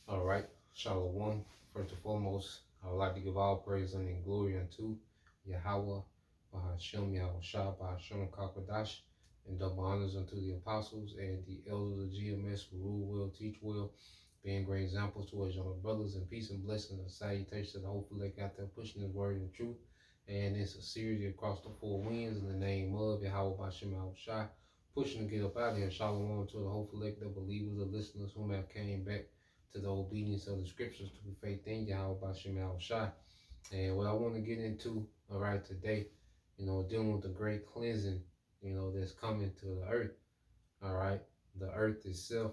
All right, Shalom. First and foremost, I would like to give all praise and glory unto Yahweh, Bahashem, Yahweh Shah, Bahashem Kakadash, and double honors unto the apostles and the elders of GMS who rule well, teach well, being great examples towards younger brothers, and peace and blessings and salutation to the hopeful that got there pushing his word and truth. And it's a series across the four winds in the name of Yahweh Bahashem Yahweh Shah, pushing to get up out of here. Shalom to the hopeful elect, the believers, the listeners whom have came back to the obedience of the scriptures to the faith in Yahweh Bashim Yahweh Shai. And what I want to get into, all right, today, dealing with the great cleansing, that's coming to the earth, all right. The earth itself,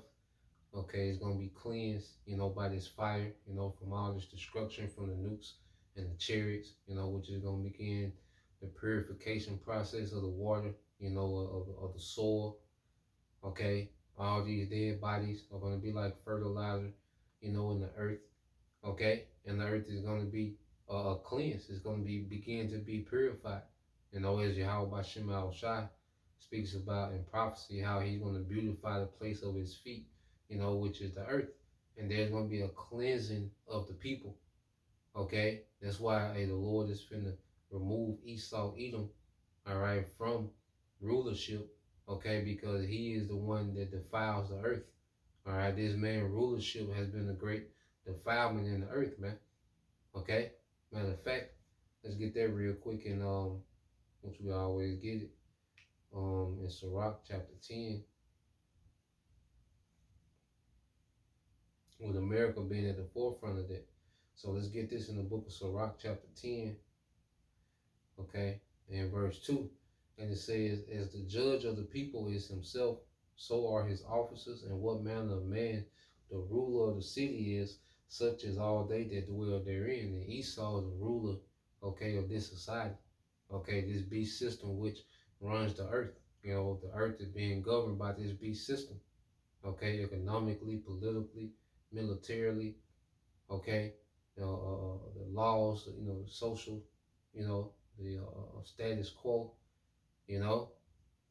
okay, is going to be cleansed, by this fire, from all this destruction from the nukes and the chariots, which is going to begin the purification process of the water, of the soil, okay. All these dead bodies are going to be like fertilizer, in the earth, okay? And the earth is going to be cleansed. It's going to be begin to be purified. As Yahweh Bashim Al Shai speaks about in prophecy, how he's going to beautify the place of his feet, which is the earth. And there's going to be a cleansing of the people, okay? That's why the Lord is finna remove Esau, Edom, all right, from rulership, okay? Because he is the one that defiles the earth. All right, this man rulership has been a great defilement in the earth, man. Okay, matter of fact, let's get that real quick and which we always get it in Sirach chapter 10, with America being at the forefront of that. So let's get this in the book of Sirach chapter 10, okay, and verse 2, and it says, "As the judge of the people is himself, so are his officers, and what manner of man the ruler of the city is, such as all they that dwell therein." And Esau is the ruler, okay, of this society, okay, this beast system which runs the earth. The earth is being governed by this beast system, okay, economically, politically, militarily, okay, the laws, the social, the status quo, you know,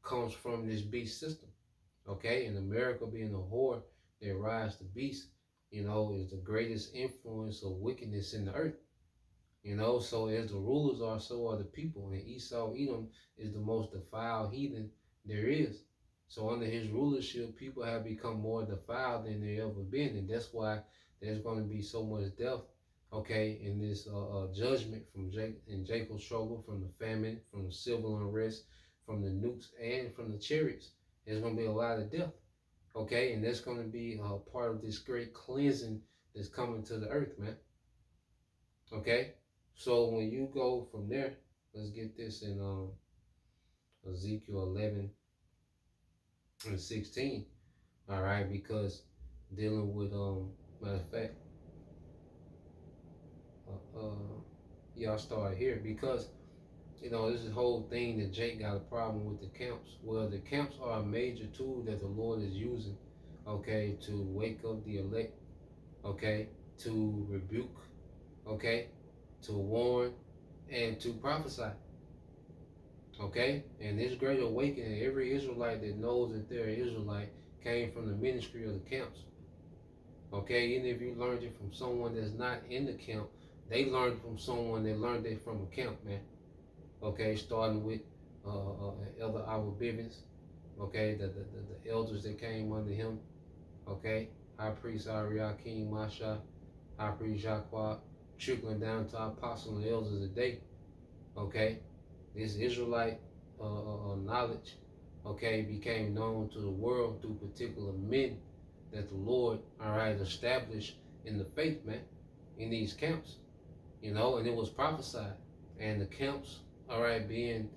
comes from this beast system. Okay, and America being a whore that rides the beast, is the greatest influence of wickedness in the earth. So as the rulers are, so are the people. And Esau, Edom, is the most defiled heathen there is. So under his rulership, people have become more defiled than they ever been. And that's why there's going to be so much death, okay, in this judgment from Jacob's trouble, from the famine, from the civil unrest, from the nukes, and from the chariots. There's going to be a lot of death, okay, and that's going to be part of this great cleansing that's coming to the earth, man. Okay, so when you go from there, let's get this in Ezekiel 11 and 16. All right, because dealing with matter of fact, y'all start here because this is whole thing that Jake got a problem with the camps. Well, the camps are a major tool that the Lord is using, okay, to wake up the elect, okay, to rebuke, okay, to warn, and to prophesy. Okay? And this great awakening, every Israelite that knows that they're an Israelite came from the ministry of the camps. Okay? Even if you learned it from someone that's not in the camp, they learned from someone that learned it from a camp, man. Okay? Starting with Elder Albert Bivens. Okay? The elders that came under him. Okay? High Priest Ariakim Masha. High Priest Jacques. Trickling down to our apostles and elders today. Okay? This Israelite knowledge, okay, became known to the world through particular men that the Lord, all right, established in the faith, man, in these camps, and it was prophesied. And the camps, all right, being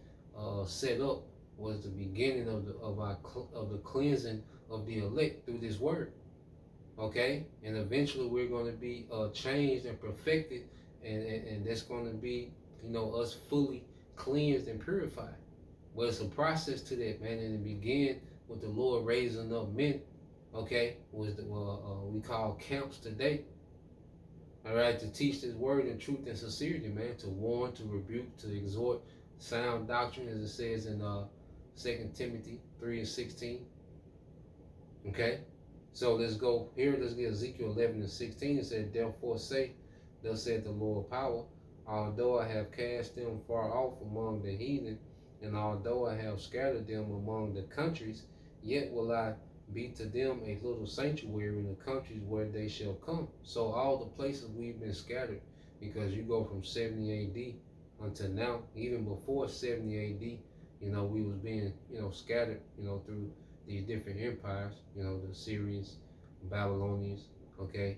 set up was the beginning of the cleansing of the elect through this word, okay, and eventually we're going to be changed and perfected, and that's going to be, us fully cleansed and purified. Well, it's a process to that, man, and it began with the Lord raising up men, okay, was we call camps today, all right, to teach this word in truth and sincerity, man, to warn, to rebuke, to exhort sound doctrine, as it says in 2 Timothy 3:16. Okay? So let's go here. Let's get Ezekiel 11:16. It said, therefore say, thus said the Lord power, although I have cast them far off among the heathen, and although I have scattered them among the countries, yet will I be to them a little sanctuary in the countries where they shall come. So all the places we've been scattered, because you go from 70 AD until now, even before 70 AD, we was being, scattered, through these different empires, the Syrians, Babylonians, okay,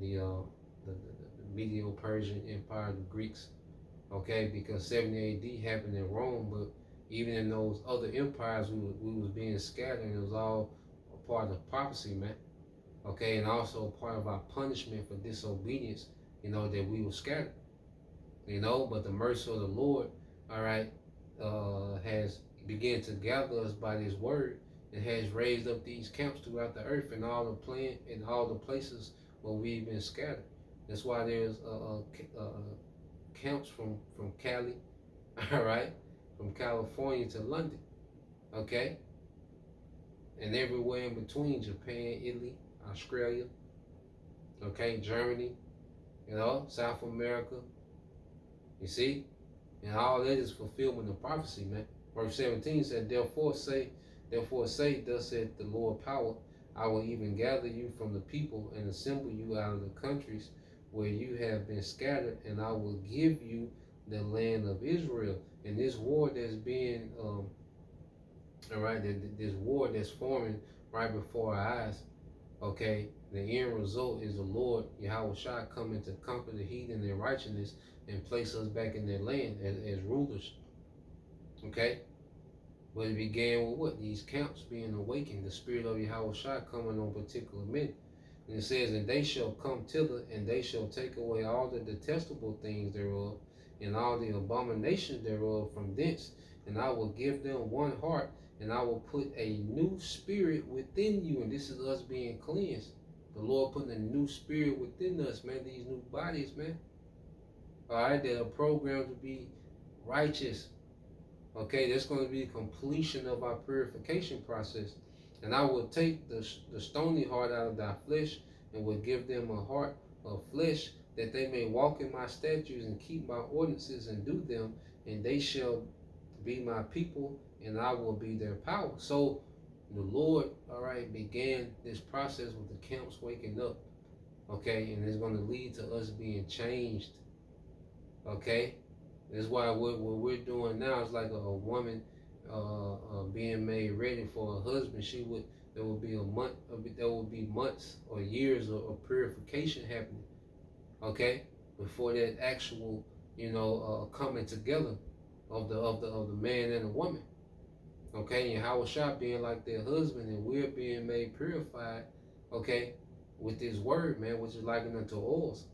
the Medo-Persian Empire, the Greeks, okay, because 70 AD happened in Rome, but even in those other empires, we was being scattered, and it was all a part of prophecy, man, okay, and also a part of our punishment for disobedience, that we were scattered, but the mercy of the Lord, all right, has begun to gather us by this word, and has raised up these camps throughout the earth and all the places where we've been scattered. That's why there's camps from Cali, all right, from California to London, okay, and everywhere in between, Japan, Italy, Australia, okay, Germany, South America, you see, and all that is fulfillment of prophecy, man. Verse 17 said, therefore say, thus said the Lord power, I will even gather you from the people and assemble you out of the countries where you have been scattered, and I will give you the land of Israel. And this war that's being, all right, this war that's forming right before our eyes, okay, the end result is the Lord, Yahweh Shai, coming to conquer the heathen in righteousness and place us back in their land as rulers, okay? But it began with what? These camps being awakened, the spirit of Yahweh Shai coming on particular men. And it says, and they shall come thither, and they shall take away all the detestable things thereof, and all the abominations thereof from thence, and I will give them one heart, and I will put a new spirit within you. And this is us being cleansed. The Lord putting a new spirit within us, man, these new bodies, man. All right, that are programmed to be righteous. Okay, that's going to be completion of our purification process. And I will take the stony heart out of thy flesh, and will give them a heart of flesh, that they may walk in my statutes and keep my ordinances and do them, and they shall be my people, and I will be their power. So the Lord, all right, began this process with the camps waking up, okay, and it's going to lead to us being changed, okay. That's why what we're doing now is like a woman being made ready for a husband. There will be months or years of purification happening, okay, before that actual, coming together of the man and the woman, okay, and Yahweh Shai being like their husband, and we're being made purified, okay, with this word, man, which is likened unto oils,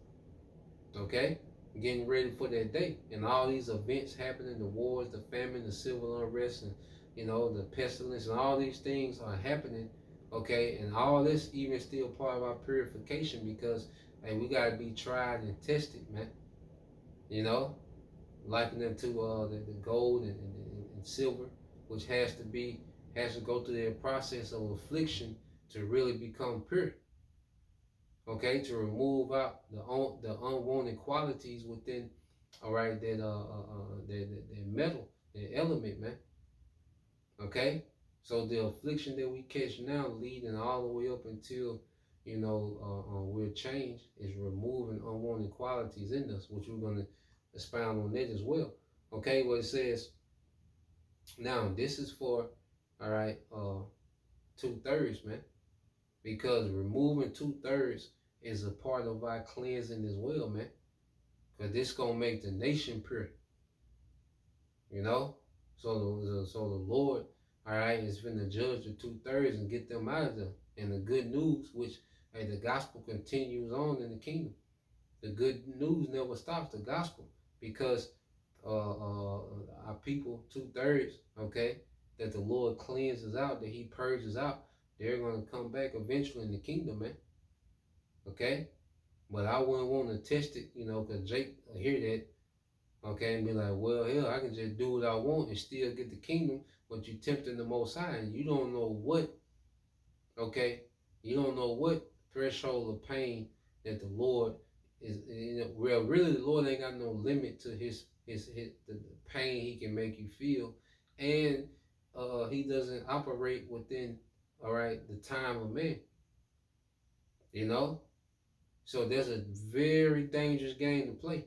okay. Getting ready for that day, and all these events happening, the wars, the famine, the civil unrest, and the pestilence, and all these things are happening, okay, and all this even still part of our purification, because hey, we got to be tried and tested, man, likened unto the gold and silver, which has to go through their process of affliction to really become pure. Okay, to remove out the unwanted qualities within, all right, that metal, that element, man. Okay, so the affliction that we catch now, leading all the way up until we're changed, is removing unwanted qualities in us, which we're gonna expound on that as well. Okay, what it says now, this is for, all right, 2/3, man, because removing 2/3 is a part of our cleansing as well, man. Because this gonna make the nation pure. So the Lord, all right, is finna judge the 2/3 and get them out of there. And the good news, which the gospel continues on in the kingdom. The good news never stops. The gospel, because our people 2/3, okay, that the Lord cleanses out, that He purges out, they're gonna come back eventually in the kingdom, man. Okay. But I wouldn't want to test it, because Jake hear that, Okay, and be like, well, hell, I can just do what I want and still get the kingdom, but you tempting the Most High, and you don't know what, okay, you don't know what threshold of pain that the Lord is. Well, really, the Lord ain't got no limit to his the pain He can make you feel, and He doesn't operate within, all right, the time of man. You know, so there's a very dangerous game to play.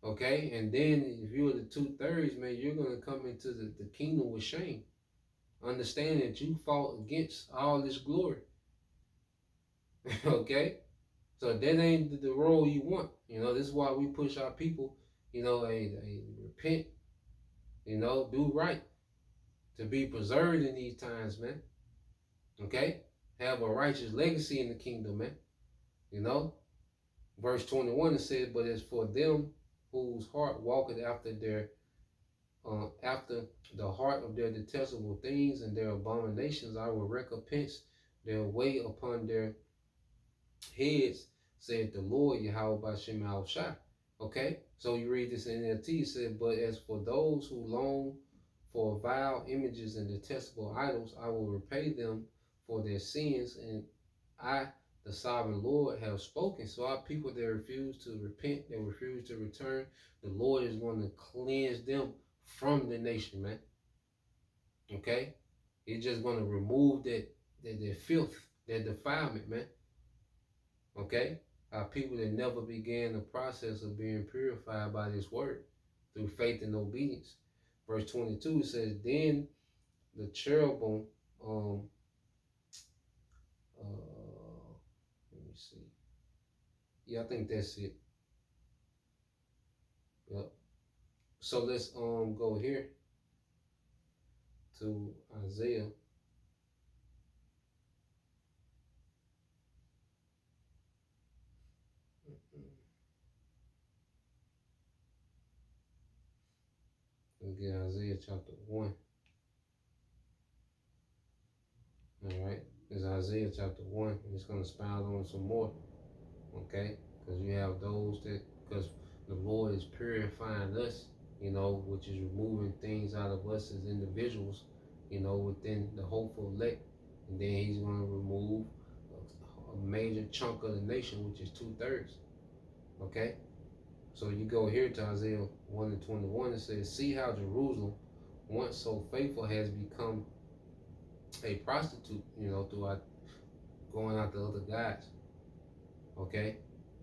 Okay, and then if you're the 2/3, man, you're gonna come into the kingdom with shame. Understand that you fought against all this glory. Okay, so that ain't the role you want. You know, this is why we push our people. You know, a repent. You know, do right to be preserved in these times, man. Okay, have a righteous legacy in the kingdom, man. You know, verse 21 it says, "But as for them whose heart walketh after the heart of their detestable things and their abominations, I will recompense their way upon their heads, said the Lord Yahweh Bashem Al Shai." Okay, so you read this in NLT, it said, "But as for those who long for vile images and detestable idols, I will repay them for their sins, and I, the sovereign Lord, have spoken." So our people that refuse to repent, that refuse to return, the Lord is going to cleanse them from the nation, man. Okay? He's just going to remove that filth, that defilement, man. Okay? Our people that never began the process of being purified by this word through faith and obedience. Verse 22 says, "Then the cherubim, let me see. Yeah, I think that's it. Yep. So let's go here to Isaiah. Let's get Isaiah chapter 1. All right. It's Isaiah chapter 1. And it's going to expound on some more. Okay? Because you have those that, because the Lord is purifying us, you know, which is removing things out of us as individuals, you know, within the hopeful elect. And then He's going to remove a major chunk of the nation, which is 2/3. Okay? So you go here to Isaiah 1 and 21, it says, "See how Jerusalem, once so faithful, has become a prostitute, you know, throughout going out to other guys." Okay?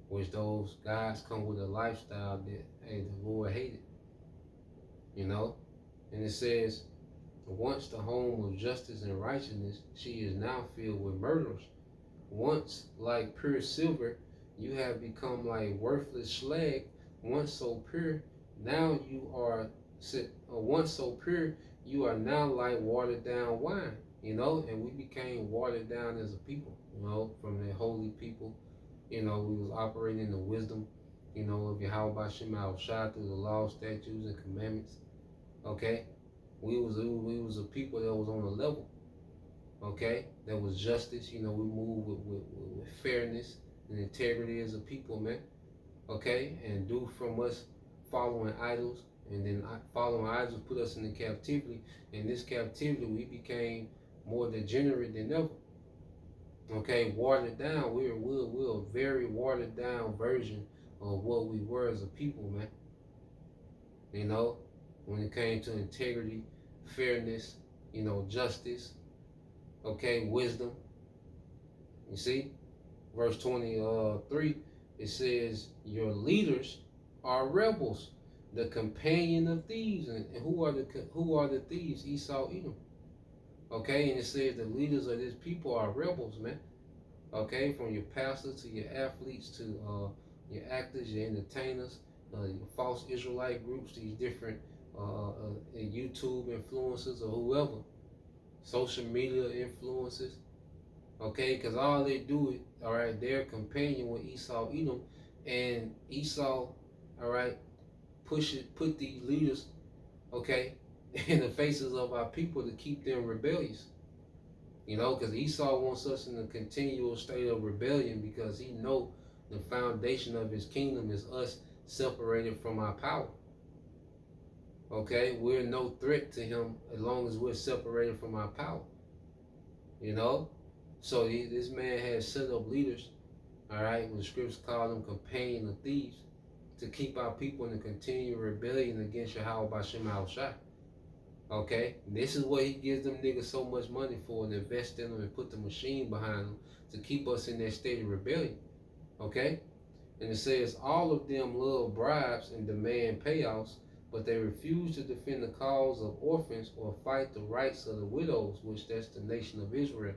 Which those guys come with a lifestyle that, hey, the Lord hated. You know? And it says, "Once the home of justice and righteousness, she is now filled with murderers. Once like pure silver, you have become like worthless slag. Once so pure, now you are once so pure, you are now like watered down wine." You know, and we became watered down as a people, you know, from the holy people. You know, we was operating in the wisdom, you know, of Yahweh Bashem Al Shai through the law, statutes, and commandments. Okay? We was a people that was on a level. Okay? That was justice. You know, we moved with fairness and integrity as a people, man. Okay? And due from us following idols, and then following idols put us in the captivity. In this captivity, we became more degenerate than ever. Okay, watered down. We're a very watered down version of what we were as a people, man. You know, when it came to integrity, fairness, you know, justice, okay, wisdom. You see, verse 23, it says, "Your leaders are rebels, the companion of thieves." And who are the thieves? Esau, Edom. Okay, and it says the leaders of this people are rebels, man. Okay, from your pastors to your athletes to your actors, your entertainers, your false Israelite groups, these different YouTube influencers or whoever, social media influencers. Okay, because all they do is, all right, they're companion with Esau, Edom, and Esau, all right, put these leaders, okay, in the faces of our people to keep them rebellious. You know, because Esau wants us in a continual state of rebellion because he know the foundation of his kingdom is us separated from our power. Okay, we're no threat to him as long as we're separated from our power. You know, so this man has set up leaders. All right, when the scriptures call them companion of thieves, to keep our people in a continual rebellion against Yahweh Bashim Shai. Okay, this is what he gives them niggas so much money for, and invest in them and put the machine behind them to keep us in that state of rebellion. Okay, and it says all of them love bribes and demand payouts, but they refuse to defend the cause of orphans or fight the rights of the widows, which that's the nation of Israel.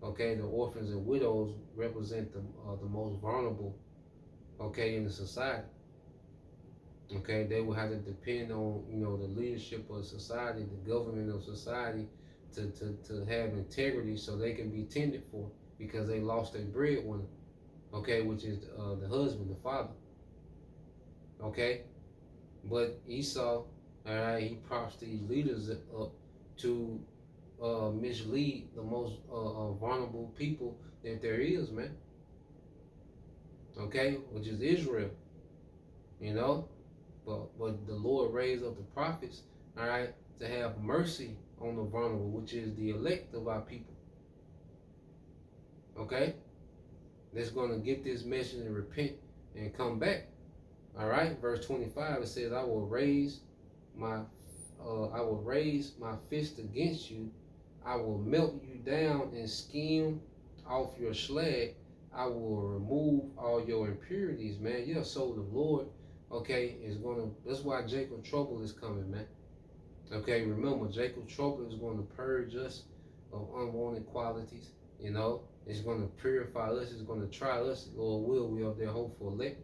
Okay, the orphans and widows represent the most vulnerable. Okay, in the society. Okay, they will have to depend on the leadership of society, the government of society, to have integrity so they can be tended for, because they lost their breadwinner. Okay, which is the husband, the father. Okay, but Esau, all right, he props these leaders up to mislead the most vulnerable people that there is, man. Okay, which is Israel. You know, but the Lord raised up the prophets, all right, to have mercy on the vulnerable, which is the elect of our people. Okay, that's gonna get this message and repent and come back. All right, verse 25 it says, I will raise my fist against you. I will melt you down and skim off your slag. I will remove all your impurities, man. Yeah, so the Lord, okay, is gonna. That's why Jacob trouble is coming, man. Okay, remember, Jacob trouble is going to purge us of unwanted qualities. You know, it's going to purify us. It's going to try us. Lord will, we are there hopeful elect.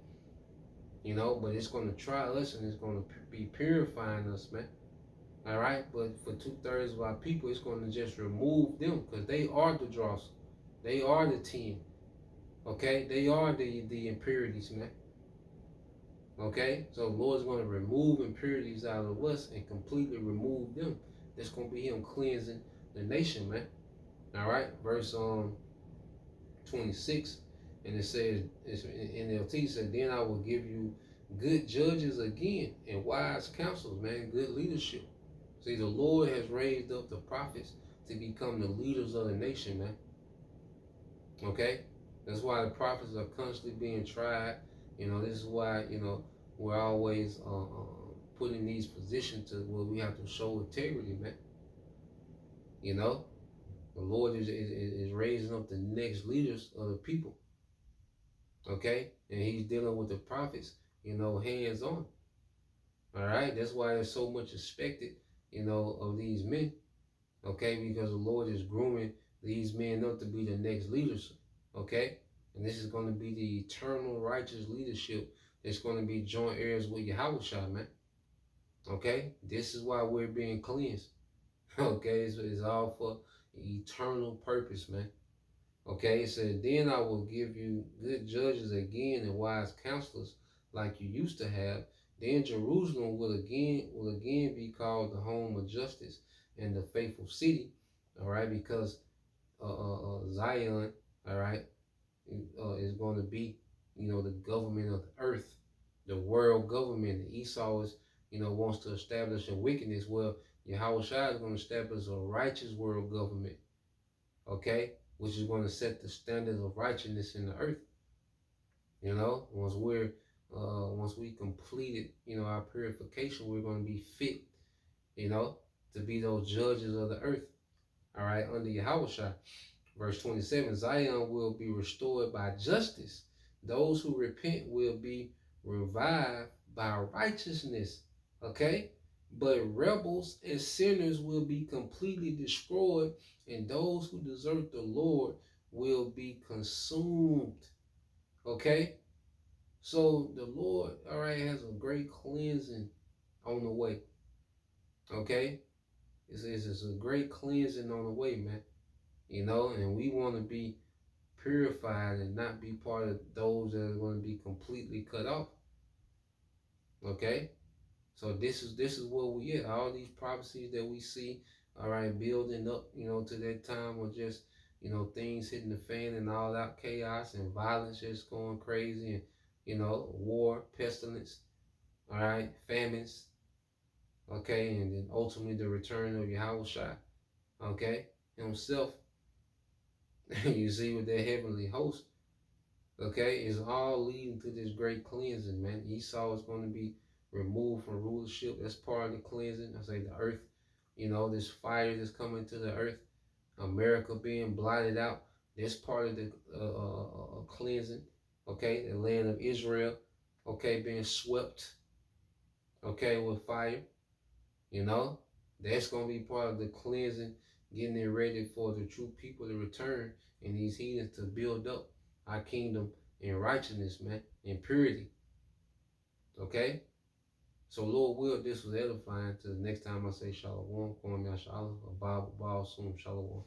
You know, but it's going to try us, and it's going to be purifying us, man. All right, but for 2/3 of our people, it's going to just remove them, because they are the dross. They are the 10. Okay, they are the impurities, man. Okay, so the Lord's going to remove impurities out of us and completely remove them. That's going to be him cleansing the nation, man. All right, verse 26, and it says, it's in NLT said, then I will give you good judges again and wise counselors, man, good leadership. See, the Lord has raised up the prophets to become the leaders of the nation, man. Okay, that's why the prophets are constantly being tried. This is why we're always put in these positions to where we have to show integrity, man. The Lord is raising up the next leaders of the people. Okay, and he's dealing with the prophets, hands on. All right, that's why there's so much expected, of these men. Okay, because the Lord is grooming these men up to be the next leaders. Okay, and this is going to be the eternal righteous leadership that's going to be joint heirs with Yahweh, man. Okay, this is why we're being cleansed. Okay, it's all for eternal purpose, man. Okay, it said, then I will give you good judges again and wise counselors like you used to have. Then Jerusalem will again be called the home of justice and the faithful city. All right, because Zion, all right, is going to be, the government of the earth, the world government. Esau is, wants to establish a wickedness. Well, Yahweh Shai is going to establish a righteous world government. Okay, which is going to set the standards of righteousness in the earth. Once we completed, our purification, we're going to be fit, to be those judges of the earth. All right, under Yahweh. Verse 27, Zion will be restored by justice. Those who repent will be revived by righteousness. Okay? But rebels and sinners will be completely destroyed, and those who desert the Lord will be consumed. Okay? So the Lord, all right, has a great cleansing on the way. Okay? It's a great cleansing on the way, man. And we want to be purified and not be part of those that are going to be completely cut off. Okay? So this is where we at. All these prophecies that we see, all right, building up, to that time of just, things hitting the fan and all that chaos and violence just going crazy, and, war, pestilence, all right, famines, okay, and then ultimately the return of Yahweh, okay, himself. You see with that heavenly host, okay, is all leading to this great cleansing, man. Esau is going to be removed from rulership. That's part of the cleansing. I say the earth, this fire that's coming to the earth, America being blotted out. That's part of the cleansing, okay, the land of Israel, okay, being swept, okay, with fire, you know. That's going to be part of the cleansing, getting it ready for the true people to return and these heathens to build up our kingdom in righteousness, man, in purity, okay? So Lord will, this was edifying. Till the next time I say shalom, Kwame Shalom, a Bible, Shalom.